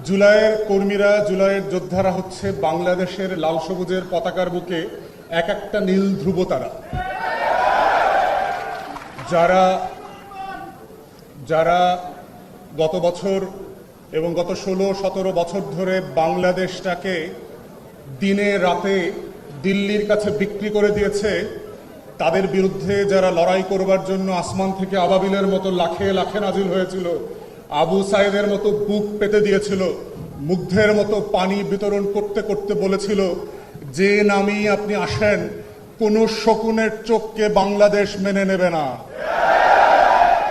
জুলাইয়ের কর্মীরা, জুলাইয়ের যোদ্ধারা হচ্ছে বাংলাদেশের লাল সবুজের পতাকার বুকে এক একটা নীল ধ্রুবতারা, যারা যারা গত বছর এবং গত 16-17 বছর ধরে বাংলাদেশটাকে দিনে রাতে দিল্লির কাছে বিক্রি করে দিয়েছে, তাদের বিরুদ্ধে যারা লড়াই করবার জন্য আসমান থেকে আবাবিলের মতো লাখে লাখে নাজিল হয়েছিল, আবু সাইদের মতো বুক পেতে দিয়েছিল, মুগ্ধের মতো পানি বিতরণ করতে করতে বলেছিল, যে নামই আপনি আসেন কোন শকুনের চোখকে বাংলাদেশ মেনে নেবে না।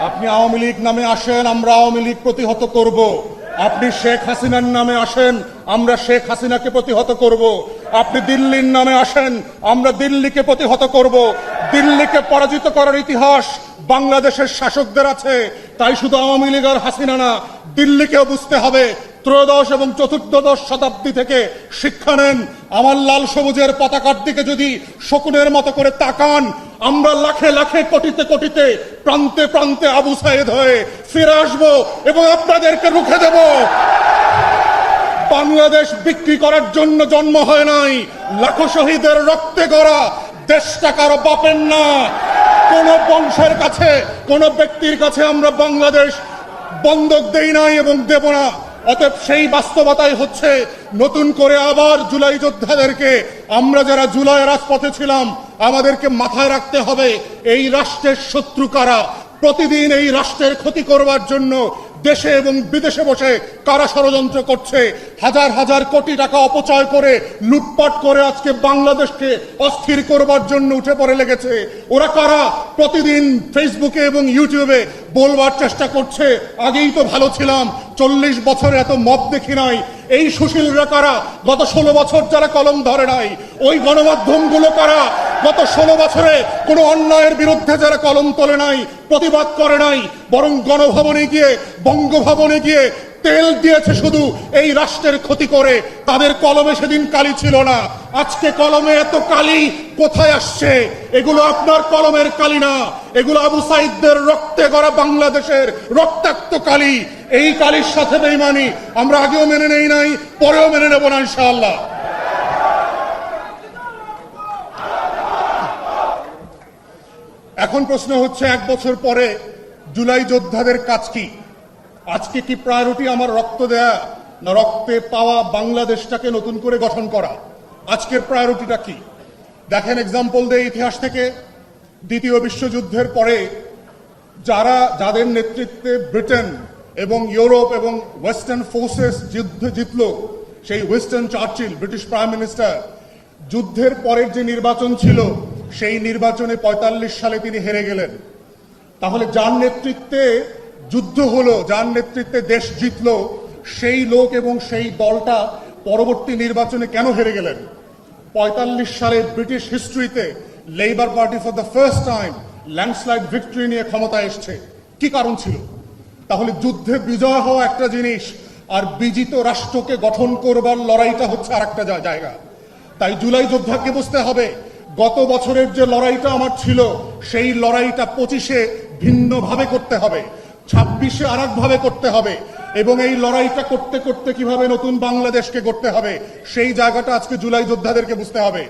আপনি আওয়ামী লীগ নামে আসেন, আমরা আওয়ামী লীগ প্রতিহত করব। আপনি শেখ হাসিনার নামে আসেন, আমরা শেখ হাসিনাকে প্রতিহত করব। আপনি দিল্লির নামে আসেন, আমরা দিল্লিকে প্রতিহত করব। দিল্লিকে পরাজিত করার ইতিহাস বাংলাদেশের শাসকদের আছে, তাই শুধু আওয়ামী লীগ আর হাসিনা না, দিল্লিকেও বুঝতে হবে। ত্রয়োদশ এবং চতুর্দশ শতাব্দী থেকে শিক্ষা নেন। আমার লাল সবুজের পতাকার দিকে যদি শকুনের মতো করে তাকান, আমরা লাখে লাখে কোটিতে কোটিতে প্রান্তে প্রান্তে আবু সাইদ হয়ে ফিরে আসবো এবং আপনাদেরকে রুখে দেব। বাংলাদেশ বিক্রি করার জন্য জন্ম হয় নাই, লাখো শহীদের রক্তে গড়া দেশটা কারো বাপের না। কোন বংশের কাছে, কোন ব্যক্তির কাছে আমরা বাংলাদেশ বন্ধক দেই নাই এবং দেব না। অতএব সেই বাস্তবতাই হচ্ছে নতুন করে আবার জুলাই যোদ্ধাদেরকে, আমরা যারা জুলাই রাজপথে ছিলাম, আমাদেরকে মাথায় রাখতে হবে এই রাষ্ট্রের শত্রু কারা, প্রতিদিন এই রাষ্ট্রের ক্ষতি করবার জন্য দেশে এবং বিদেশে বসে কারা ষড়যন্ত্র করছে, হাজার হাজার কোটি টাকা অপচয় করে লুটপাট করে আজকে বাংলাদেশকে অস্থির করবার জন্য উঠে পড়ে লেগেছে। ওরা কারা? প্রতিদিন ফেসবুকে এবং ইউটিউবে বলবার চেষ্টা করছে, আগেই তো ভালো ছিলাম, 40 বছরে এত মব দেখি নাই। এই সুশীলরা কারা? গত 16 বছর যারা কলম ধরে নাই। ওই গণমাধ্যমগুলো কারা? গত 16 বছরে কোনো অন্যায়ের বিরুদ্ধে যারা কলম তোলে নাই, প্রতিবাদ করে নাই, বরং গণভবনে গিয়ে, বঙ্গভবনে গিয়ে তেল দিয়েছে শুধু এই রাষ্ট্রের ক্ষতি করে। তাদের কলমে সেদিন কালি ছিল না, আজকে কলমে এত কালি কোথায় আসছে? এগুলো আপনার কলমের কালি না, এগুলো আবু সাইদদের রক্তে গড়া বাংলাদেশের রক্তাক্ত কালি। এই কালির সাথে বেঈমানি আমরা আগেও মেনে নেই নাই, পরেও মেনে নেব না ইনশাআল্লাহ। এখন প্রশ্ন হচ্ছে, 1 বছর পরে জুলাই যোদ্ধাদের কাজ কি? আজকে কি প্রায়োরিটি আমার রক্ত দেয়া, না রক্তে পাওয়া বাংলাদেশটাকে নতুন করে গঠন করা? আজকের প্রায়োরিটিটা কি? দেখেন, এক্সাম্পল দেয় ইতিহাস থেকে। দ্বিতীয় বিশ্বযুদ্ধের পরে যাদের নেতৃত্বে ব্রিটেন এবং ইউরোপ এবং ওয়েস্টার্ন ফোর্সেস যুদ্ধে জিতল, সেই Winston Churchill, British prime minister, যুদ্ধের পরের যে নির্বাচন ছিল, সেই নির্বাচনে 45 সালে তিনি হেরে গেলেন। তাহলে যার নেতৃত্বে যুদ্ধ হলো, যার নেতৃত্বে দেশ জিতল, সেই লোক এবং সেই দলটা পরবর্তী নির্বাচনে কেন হেরে গেলেন? 45 সালে ব্রিটিশ হিস্ট্রিতে Labour Party for the first time landslide victory নিয়ে ক্ষমতায় এসছে। কি কারণ ছিল? তাহলে যুদ্ধে বিজয় হওয়া একটা জিনিস, আর বিজিত রাষ্ট্রকে গঠন করবার লড়াইটা হচ্ছে আর একটা জায়গা। তাই জুলাই যোদ্ধাকে বুঝতে হবে, গত বছরের যে লড়াইটা আমার ছিল, সেই লড়াইটা 25-এ ভিন্নভাবে করতে হবে, 26-এ আর একভাবে করতে হবে, এবং এই লড়াইটা করতে করতে কিভাবে নতুন বাংলাদেশকে গড়তে হবে, সেই জায়গাটা আজকে জুলাই যোদ্ধাদেরকে বুঝতে হবে।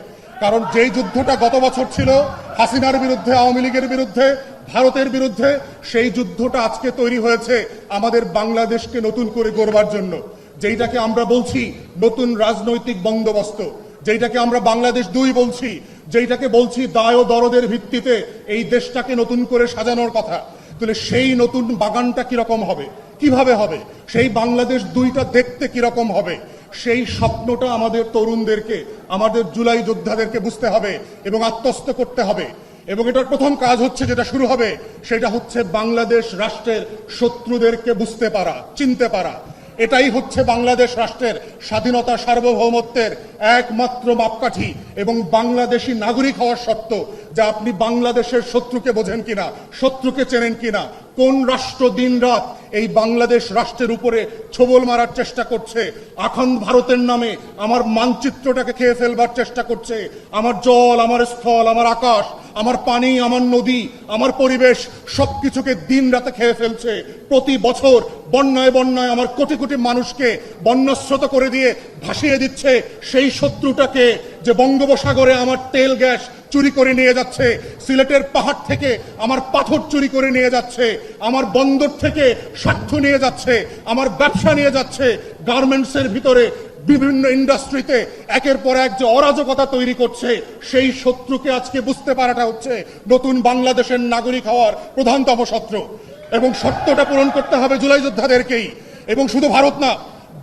কারণ যেই যুদ্ধটা গত বছর ছিল হাসিনার বিরুদ্ধে, আওয়ামী লীগের বিরুদ্ধে, ভারতের বিরুদ্ধে, সেই যুদ্ধটা আজকে তৈরি হয়েছে আমাদের বাংলাদেশকে নতুন করে গড়বার জন্য। যেইটাকে আমরা বলছি নতুন রাজনৈতিক বন্দোবস্ত, যেইটাকে আমরা বাংলাদেশ 2 বলছি, যেইটাকে বলছি দায় ও দরদের ভিত্তিতে এই দেশটাকে নতুন করে সাজানোর কথা। তাহলে সেই নতুন বাগানটা কিরকম হবে, কিভাবে হবে, সেই বাংলাদেশ 2টা দেখতে কিরকম হবে, সেই স্বপ্নটা আমাদের তরুণদেরকে, আমাদের জুলাই যোদ্ধাদেরকে বুঝতে হবে এবং আত্মস্থ করতে হবে। এবং এটার প্রথম কাজ হচ্ছে, যেটা শুরু হবে, সেটা হচ্ছে বাংলাদেশ রাষ্ট্রের শত্রুদেরকে বুঝতে পারা, চিনতে পারা। এটাই হচ্ছে বাংলাদেশ রাষ্ট্রের স্বাধীনতা, সার্বভৌমত্বের একমাত্র মাপকাঠি এবং বাংলাদেশি নাগরিক হওয়ার শর্ত। যে আপনি বাংলাদেশের শত্রুকে বোঝেন কিনা, শত্রুকে চেনেন কিনা। কোন রাষ্ট্র দিনরাত এই বাংলাদেশ রাষ্ট্রের উপরে ছোবল মারার চেষ্টা করছে, আখন্দ ভারতের নামে আমার মানচিত্রটাকে খেয়ে ফেলবার চেষ্টা করছে, আমার জল, আমার স্থল, আমার আকাশ, আমার পানি, আমার নদী, আমার পরিবেশ সবকিছুকে দিন রাতে খেয়ে ফেলছে। প্রতি বছর বন্যায় বন্যায় আমার কোটি কোটি মানুষকে বন্যস্রোত করে দিয়ে ভাসিয়ে দিচ্ছে। সেই শত্রুটাকে যে বঙ্গোপসাগরে আমার তেল গ্যাস চুরি করে নিয়ে যাচ্ছে, সিলেটের পাহাড় থেকে আমার পাথর চুরি করে নিয়ে যাচ্ছে, আমার বন্দর থেকে স্বার্থ নিয়ে যাচ্ছে, আমার ব্যবসা নিয়ে যাচ্ছে, গার্মেন্টসের ভিতরে বিভিন্ন ইন্ডাস্ট্রিতে একের পর এক যে অরাজকতা তৈরি করছে, সেই শত্রুকে আজকে বুঝতে পারাটা হচ্ছে নতুন বাংলাদেশের নাগরিক হওয়ার প্রধানতম শর্ত। এবং শর্তটা পূরণ করতে হবে জুলাই যোদ্ধাদেরকেই। এবং শুধু ভারত না,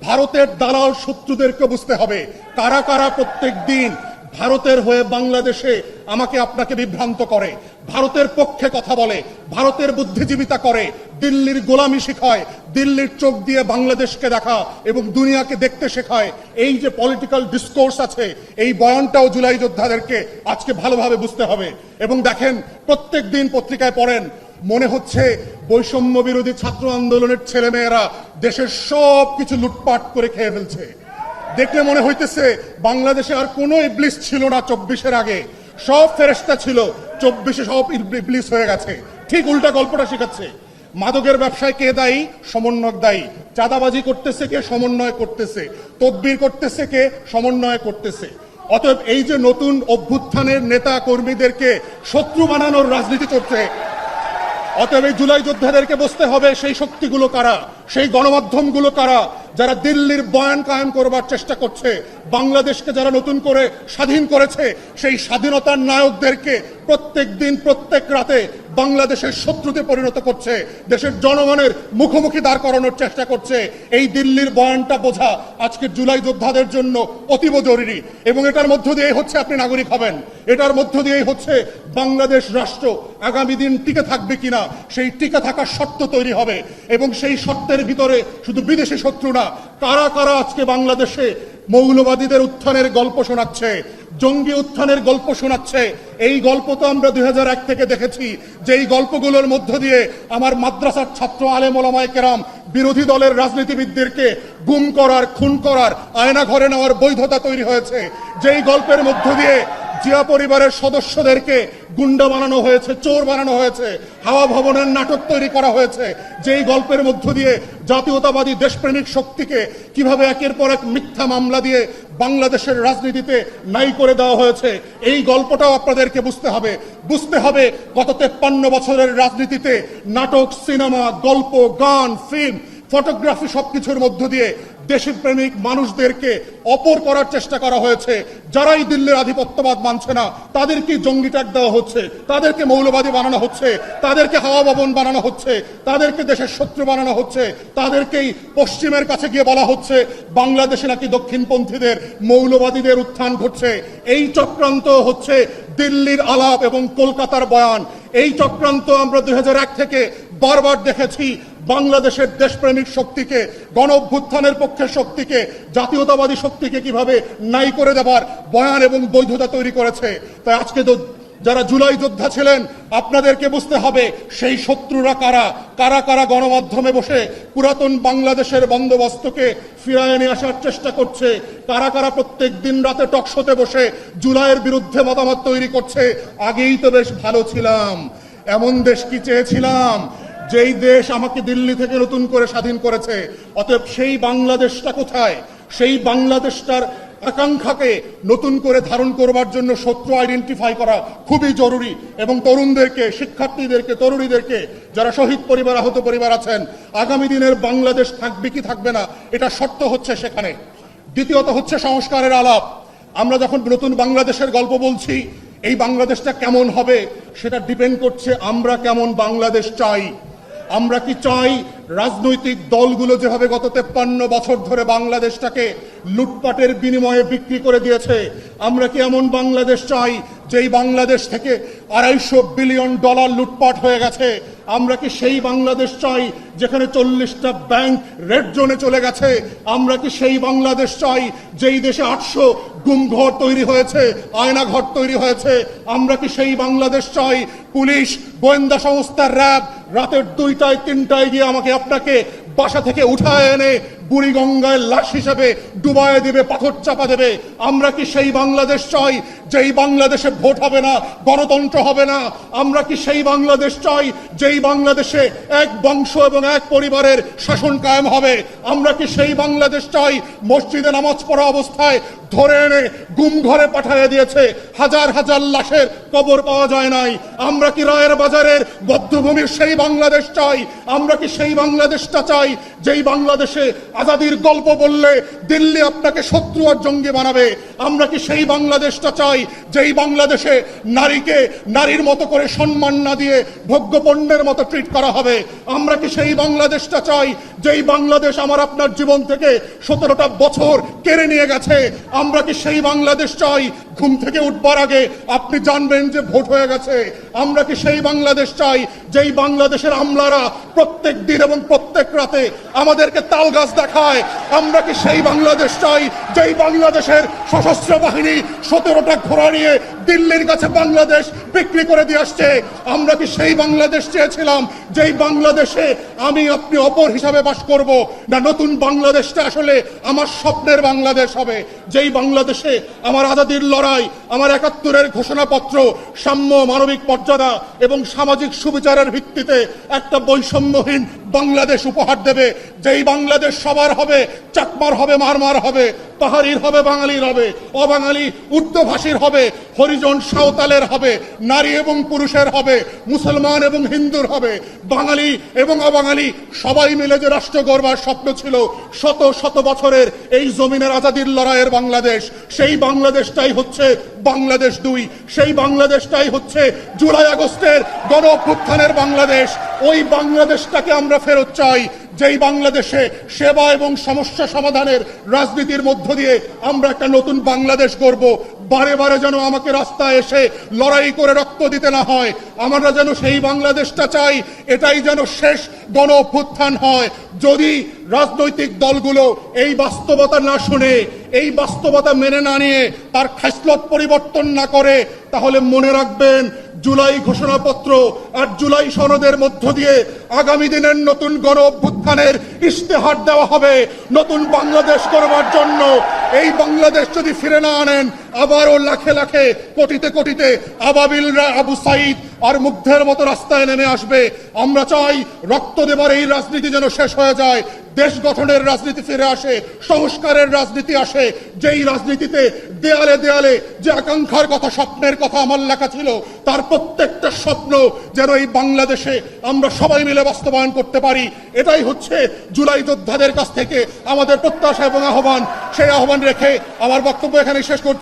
ভারতের দালাল শত্রুদেরকে বুঝতে হবে কারা কারা প্রত্যেক দিন ভারতের হয়ে বাংলাদেশে আমাকে আপনাকে বিভ্রান্ত করে, ভারতের পক্ষে কথা বলে, ভারতের বুদ্ধিজীবিতা করে, দিল্লির গোলামি শেখায়, দিল্লির চোখ দিয়ে বাংলাদেশকে দেখা এবং দুনিয়াকে দেখতে শেখায়। এই যে পলিটিক্যাল ডিসকোর্স আছে, এই বয়ানটাও জুলাই যোদ্ধাদেরকে আজকে ভালোভাবে বুঝতে হবে। এবং দেখেন, প্রত্যেক দিন পত্রিকায় পড়েন, মনে হচ্ছে বৈষম্য বিরোধী ছাত্র আন্দোলনের ছেলেমেয়েরা দেশের সব কিছু লুটপাট করে খেয়ে ফেলছে। দেখলে মনে হইতেছে বাংলাদেশে আর কোনো ইবলিস ছিল না 24-এর আগে, সব ফেরেশতা ছিল, 24-এ সব ইবলিস হয়ে গেছে। ঠিক উল্টা গল্পটা শেখাচ্ছে। মাদকের ব্যবসায় কে দায়ী? সমন্বয়ক দায়ী। চাঁদাবাজি করতেছে কে? সমন্বয় করতেছে। তদবির করতেছে কে? সমন্বয় করতেছে। অতএব এই যে নতুন অভ্যুত্থানের নেতা কর্মীদেরকে শত্রু বানানোর রাজনীতি চলছে, অতএব এই জুলাই যোদ্ধাদেরকে বুঝতে হবে সেই শক্তিগুলো কারা, সেই গণমাধ্যমগুলো কারা, যারা দিল্লির বয়ান কায়েম করবার চেষ্টা করছে, বাংলাদেশকে যারা নতুন করে স্বাধীন করেছে, সেই স্বাধীনতার নায়কদেরকে প্রত্যেক দিন প্রত্যেক রাতে বাংলাদেশের শত্রুতে পরিণত করছে, দেশের জনগণের মুখোমুখি দাঁড় করানোর চেষ্টা করছে। এই দিল্লির বয়ানটা বোঝা আজকে জুলাই যোদ্ধাদের জন্য অতীব জরুরি। এবং এটার মধ্য দিয়েই হচ্ছে আপনি নাগরিক হবেন, এটার মধ্য দিয়েই হচ্ছে বাংলাদেশ রাষ্ট্র আগামী দিন টিকে থাকবে কিনা সেই টিকে থাকার শর্ত তৈরি হবে। এবং সেই শর্তের ভিতরে শুধু বিদেশি শত্রু না, কারা কারা আজকে বাংলাদেশে মৌলবাদীদের উত্থানের গল্প শোনাচ্ছে, জঙ্গি উত্থানের গল্প শোনাচ্ছে। এই গল্প তো আমরা 2001 থেকে দেখেছি, যে এই গল্পগুলোর মধ্য দিয়ে আমার মাদ্রাসার ছাত্র আলেম ওলামায়ে কেরাম বিরোধী দলের রাজনীতিবিদদেরকে গুম করার, খুন করার, আয়না ঘরে নেওয়ার বৈধতা তৈরি হয়েছে। যেই গল্পের মধ্য দিয়ে জিয়া পরিবারের সদস্যদেরকে গুন্ডা বানানো হয়েছে, চোর বানানো হয়েছে, হাওয়া ভবনের নাটক তৈরি করা হয়েছে। যেই গল্পের মধ্য দিয়ে জাতীয়তাবাদী দেশপ্রেমিক শক্তিকে কিভাবে একের পর এক মিথ্যা মামলা দিয়ে বাংলাদেশের রাজনীতিতে নাই করে দেওয়া হয়েছে, এই গল্পটাও আপনাদেরকে বুঝতে হবে। বুঝতে হবে গত 53 বছরের রাজনীতিতে নাটক, সিনেমা, গল্প, গান, ফিল্ম, ফটোগ্রাফি সবকিছুর মধ্য দিয়ে দেশপ্রেমিক মানুষদেরকে অপর করার চেষ্টা করা হয়েছে। যারাই দিল্লির আধিপত্যবাদ মানছে না, তাদেরকে জঙ্গি ট্যাগ দেওয়া হচ্ছে, তাদেরকে মৌলবাদী বানানো হচ্ছে, তাদেরকে হাওয়া ভবন বানানো হচ্ছে, তাদেরকে দেশের শত্রু বানানো হচ্ছে, তাদেরকেই পশ্চিমের কাছে গিয়ে বলা হচ্ছে বাংলাদেশে নাকি দক্ষিণপন্থীদের, মৌলবাদীদের উত্থান ঘটছে। এই চক্রান্ত হচ্ছে দিল্লির আলাপ এবং কলকাতার বয়ান। এই চক্রান্ত আমরা 2001 থেকে বারবার দেখেছি। বাংলাদেশের দেশপ্রেমিক শক্তিকে, গণ অভ্যুত্থানের পক্ষের শক্তিকে, জাতীয়তাবাদী শক্তিকে কিভাবে নাই করে দেবার বয়ান এবং বৈধতা তৈরি করেছে। তাই আজকে তো যারা জুলাই যোদ্ধা ছিলেন, আপনাদেরকে বুঝতে হবে সেই শত্রুরা কারা, কারা কারা গণমাধ্যমে বসে পুরাতন বাংলাদেশের বন্দোবস্তকে ফিরায় নিয়ে আসার চেষ্টা করছে, কারা কারা প্রত্যেক দিন রাতে টকশোতে বসে জুলাইয়ের বিরুদ্ধে মতামত তৈরি করছে। আগেই তো বেশ ভালো ছিলাম, এমন দেশ কি চেয়েছিলাম যেই দেশ আমাকে দিল্লি থেকে নতুন করে স্বাধীন করেছে। অতএব সেই বাংলাদেশটা কোথায়? সেই বাংলাদেশটার আকাঙ্ক্ষাকে নতুন করে ধারণ করবার জন্য শত্রু আইডেন্টিফাই করা খুবই জরুরি। এবং তরুণদেরকে, শিক্ষার্থীদেরকে, তরুণীদেরকে, যারা শহীদ পরিবার, আহত পরিবার আছেন, আগামী দিনের বাংলাদেশ থাকবে কি থাকবে না এটা শর্ত হচ্ছে সেখানে। দ্বিতীয়ত হচ্ছে সংস্কারের আলাপ। আমরা যখন নতুন বাংলাদেশের গল্প বলছি, এই বাংলাদেশটা কেমন হবে সেটা ডিপেন্ড করছে আমরা কেমন বাংলাদেশ চাই। আমরা কি চাই রাজনৈতিক দলগুলো যেভাবে গত 53 বছর ধরে বাংলাদেশটাকে লুটপাটের বিনিময়ে বিক্রি করে দিয়েছে, আমরা কি এমন বাংলাদেশ চাই যেই বাংলাদেশ থেকে $250 বিলিয়ন লুটপাট হয়ে গেছে? আমরা কি সেই বাংলাদেশ চাই যেখানে 40টা ব্যাংক রেড জোনে চলে গেছে? আমরা কি সেই বাংলাদেশ চাই যেই দেশে 800 গুমঘর তৈরি হয়েছে, আয়নাঘর তৈরি হয়েছে। আমরা কি সেই বাংলাদেশ চাই? পুলিশ, গোয়েন্দা সংস্থা, র্যাব রাতের 2টায় 3টায় গিয়ে আমাকে আপনাকে বাসা থেকে উঠায় এনে বুড়িগঙ্গায় লাশ হিসেবে ডুবায় দেবে, পাথর চাপা দেবে। আমরা কি সেই বাংলাদেশ চাই যেই বাংলাদেশে ভোট হবে না, গণতন্ত্র হবে না? আমরা কি সেই বাংলাদেশ চাই যেই বাংলাদেশে এক বংশ এবং এক পরিবারের শাসন কায়েম হবে? আমরা কি সেই বাংলাদেশ চাই মসজিদে নামাজ পড়া অবস্থায় ধরে এনে গুম ঘরে পাঠিয়ে দিয়েছে, হাজার হাজার লাশের কবর পাওয়া যায় নাই? আমরা কি রায়ের বাজারের বধ্যভূমির সেই বাংলাদেশ চাই? আমরা কি সেই বাংলাদেশটা চাই যেই বাংলাদেশে আজাদির গল্প বললে দিল্লি আপনাকে শত্রু আর জঙ্গি বানাবে? আমরা কি সেই বাংলাদেশটা চাই যেই বাংলাদেশে নারীকে নারীর মতো করে সম্মান না দিয়ে ভোগ্যপণ্যের মতো ট্রিট করা হবে? আমরা কি সেই বাংলাদেশটা চাই যেই বাংলাদেশ আমার আপনার জীবন থেকে 17টা বছর কেড়ে নিয়ে গেছে? আমরা কি সেই বাংলাদেশ চাই ঘুম থেকে উঠবার আগে আপনি জানবেন যে ভোট হয়ে গেছে? আমরা কি সেই বাংলাদেশ চাই যেই বাংলাদেশের আমলারা প্রত্যেক দিন এবং প্রত্যেক রাতে আমাদেরকে তাল গাছ দেখায়? আমরা কি সেই বাংলাদেশ চাই যেই বাংলাদেশের সশস্ত্র বাহিনী 17টা ঘোড়া নিয়ে দিল্লির কাছে বাংলাদেশ বিক্রি করে দিয়ে আসছে? আমরা কি সেই বাংলাদেশ চেয়েছিলাম যেই বাংলাদেশে আমি আপনি অপর হিসাবে বাস করব? না নতুন বাংলাদেশটা আসলে আমার স্বপ্নের বাংলাদেশ হবে, যেই বাংলাদেশে আমার আজাদির লড়াই, আমার 71-এর ঘোষণাপত্র সাম্য, মানবিক মর্যাদা এবং সামাজিক সুবিচারের ভিত্তিতে একটা বৈষম্যহীন বাংলাদেশ উপহার দেবে, যেই বাংলাদেশ সবার হবে, চাকমার হবে, মারমার হবে, পাহাড়ির হবে, বাঙালির হবে, অবাঙালি উর্দুভাষীর হবে, হরিজন সাঁওতালের হবে, নারী এবং পুরুষের হবে, মুসলমান এবং হিন্দুর হবে, বাঙালি এবং অবাঙালি সবাই মিলে যে রাষ্ট্র গড়বার স্বপ্ন ছিল শত শত বছরের এই জমিনের আজাদির লড়াইয়ের বাংলাদেশ, সেই বাংলাদেশটাই হচ্ছে বাংলাদেশ 2। সেই বাংলাদেশটাই হচ্ছে জুলাই আগস্টের গণ অভ্যুত্থানের বাংলাদেশ। ওই বাংলাদেশটাকে আমরা ফেরত চাই, যেই বাংলাদেশে সেবা এবং সমস্যা সমাধানের রাজনীতির মধ্য দিয়ে আমরা একটা নতুন বাংলাদেশ গড়ব। বারে বারে যেন আমাকে রাস্তায় এসে লড়াই করে রক্ত দিতে না হয়। আমরা যেন সেই বাংলাদেশটা চাই, এটাই যেন শেষ গণ অভ্যুত্থান হয়। যদি রাজনৈতিক দলগুলো এই বাস্তবতা না শুনে, এই বাস্তবতা মেনে না নিয়ে তার খাসলত পরিবর্তন না করে, তাহলে মনে রাখবেন জুলাই ঘোষণাপত্র আর জুলাই সনদের মধ্য দিয়ে আগামী দিনের নতুন গণ অভ্যুত্থানের ইশতেহার দেওয়া হবে নতুন বাংলাদেশ করবার জন্য। এই বাংলাদেশ যদি ফিরে না আনেন, আবারও লাখে লাখে কোটিতে কোটিতে আবাবিলরা আবু সাইদ আর মুগ্ধের মতো রাস্তায় নেমে আসবে। আমরা চাই রক্ত দেবার এই রাজনীতি যেন শেষ হয়ে যায়, দেশ গঠনের রাজনীতি ফিরে আসে, সংস্কারের রাজনীতি আসে, যেই রাজনীতিতে দেয়ালে দেয়ালে যে আকাঙ্ক্ষার কথা, স্বপ্নের কথা আমার লেখা ছিল, তার প্রত্যেকটা স্বপ্ন যেন এই বাংলাদেশে আমরা সবাই মিলে বাস্তবায়ন করতে পারি। এটাই হচ্ছে জুলাই যোদ্ধাদের কাছ থেকে আমাদের প্রত্যাশা এবং আহ্বান। সেই আহ্বান রেখে আমার বক্তব্য এখানে শেষ করছি।